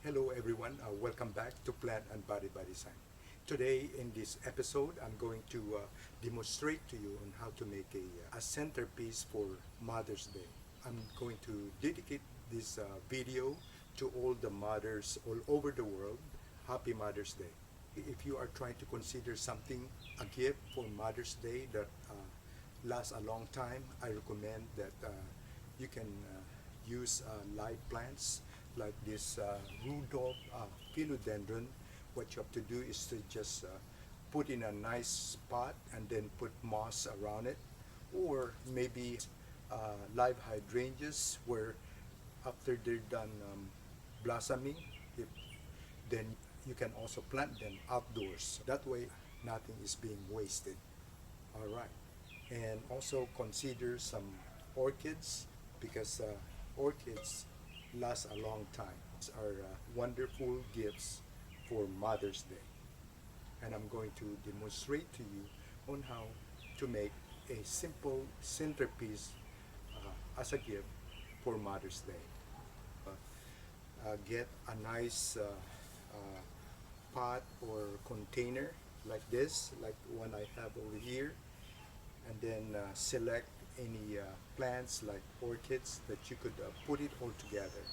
Hello everyone, welcome back to Plant and Body by Design. Today in this episode, I'm going to demonstrate to you on how to make a centerpiece for Mother's Day. I'm going to dedicate this video to all the mothers all over the world. Happy Mother's Day. If you are trying to consider something, a gift for Mother's Day that lasts a long time, I recommend that you can use live plants like this Rudolf philodendron. What you have to do is to just put in a nice pot and then put moss around it, or maybe live hydrangeas where after they're done blossoming, if, then you can also plant them outdoors. That way nothing is being wasted. All right. And also consider some orchids because orchids last a long time. These are wonderful gifts for Mother's Day. And I'm going to demonstrate to you on how to make a simple centerpiece as a gift for Mother's Day. Get a nice pot or container like this, like one I have over here, and then select any plants like orchids that you could put it all together.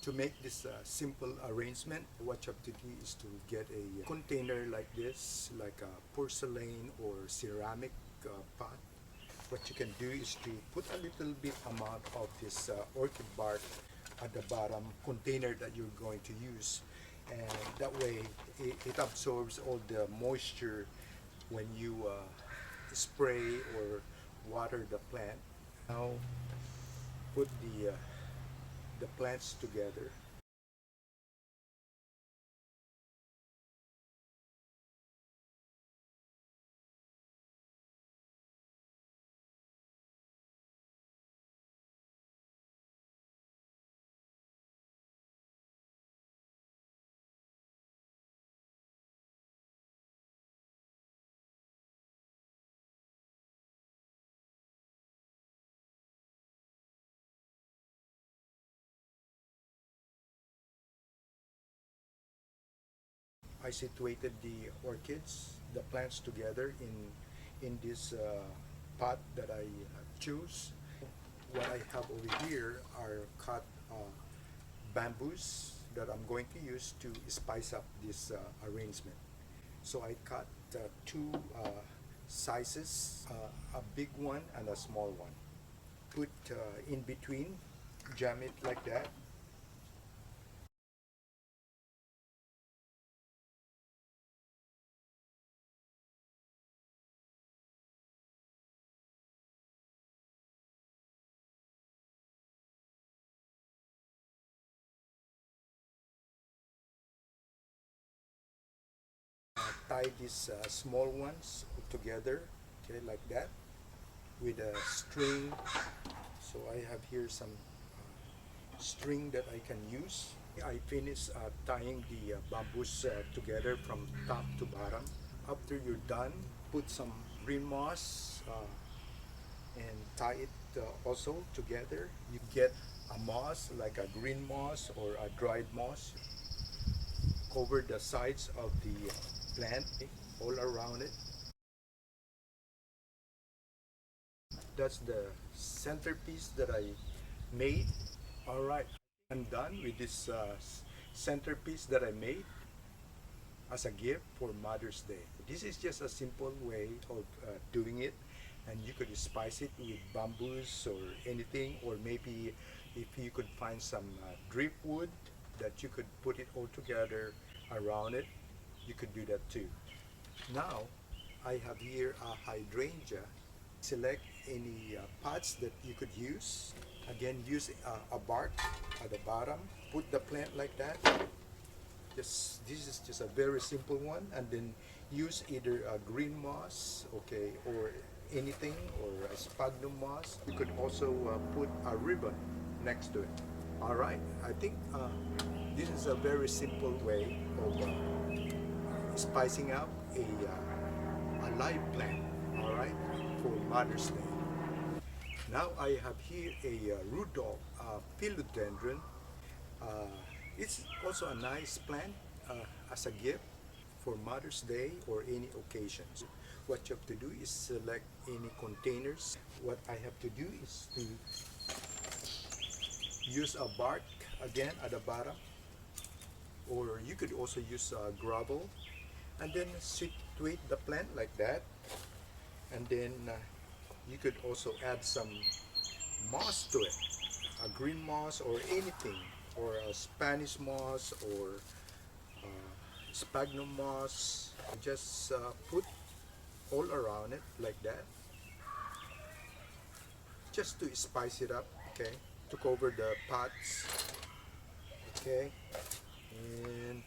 To make this simple arrangement, what you have to do is to get a container like this, like a porcelain or ceramic pot. What you can do is to put a little bit amount of this orchid bark at the bottom container that you're going to use, and that way it absorbs all the moisture when you spray or water the plant. Now put the plants together. I situated the orchids, the plants together in this pot that I choose. What I have over here are cut bamboos that I'm going to use to spice up this arrangement. So I cut two sizes, a big one and a small one. Put in between, jam it like that. Tie these small ones together, okay, like that, with a string. So I have here some string that I can use. I finish tying the bamboos together from top to bottom. After you're done, put some green moss and tie it also together. You get a moss like a green moss or a dried moss. Cover the sides of the plant all around it. That's the centerpiece that I made. All right, I'm done with this centerpiece that I made as a gift for Mother's Day. This is just a simple way of doing it, and you could spice it with bamboos or anything, or maybe if you could find some driftwood that you could put it all together around it, you could do that too. Now I have here a hydrangea. Select any pots that you could use. Again, use a bark at the bottom. Put the plant like that. This is just a very simple one, and then use either a green moss, okay, or anything, or a sphagnum moss. You could also put a ribbon next to it. All right, I think this is a very simple way of spicing up a live plant, all right, for Mother's Day. Now I have here a Rudolf philodendron. It's also a nice plant as a gift for Mother's Day or any occasions. What you have to do is select any containers. What I have to do is to use a bark again at the bottom, or you could also use gravel, and then situate the plant like that, and then you could also add some moss to it, a green moss or anything, or a Spanish moss or sphagnum moss. Just put all around it like that, just to spice it up. Okay, to cover the pots. Okay, and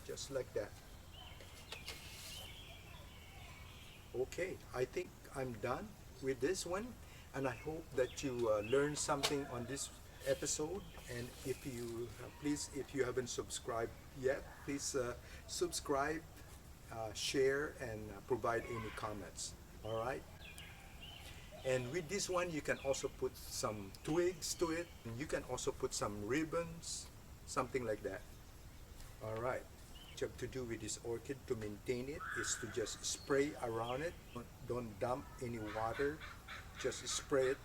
just like that. Okay, I think I'm done with this one, and I hope that you learned something on this episode. And if you please, if you haven't subscribed yet, please subscribe, share, and provide any comments. All right. And with this one, you can also put some twigs to it. You can also put some ribbons, something like that. All right. What you have to do with this orchid to maintain it is to just spray around it. Don't dump any water. Just spray it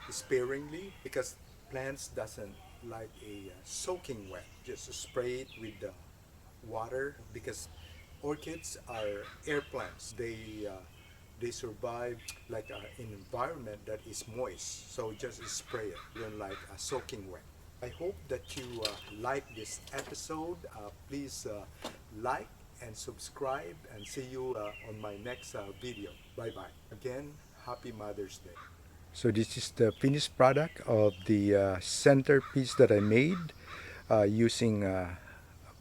sparingly, because plants doesn't like a soaking wet. Just spray it with the water, because orchids are air plants. They survive like an environment that is moist. So just spray it. You don't like a soaking wet. I hope that you like this episode. Please like and subscribe, and see you on my next video. Bye bye. Again, happy Mother's Day. So this is the finished product of the centerpiece that I made using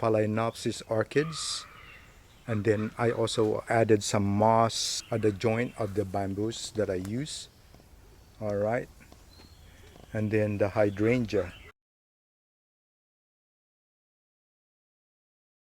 Phalaenopsis orchids. And then I also added some moss at the joint of the bamboos that I use. All right. And then the hydrangea.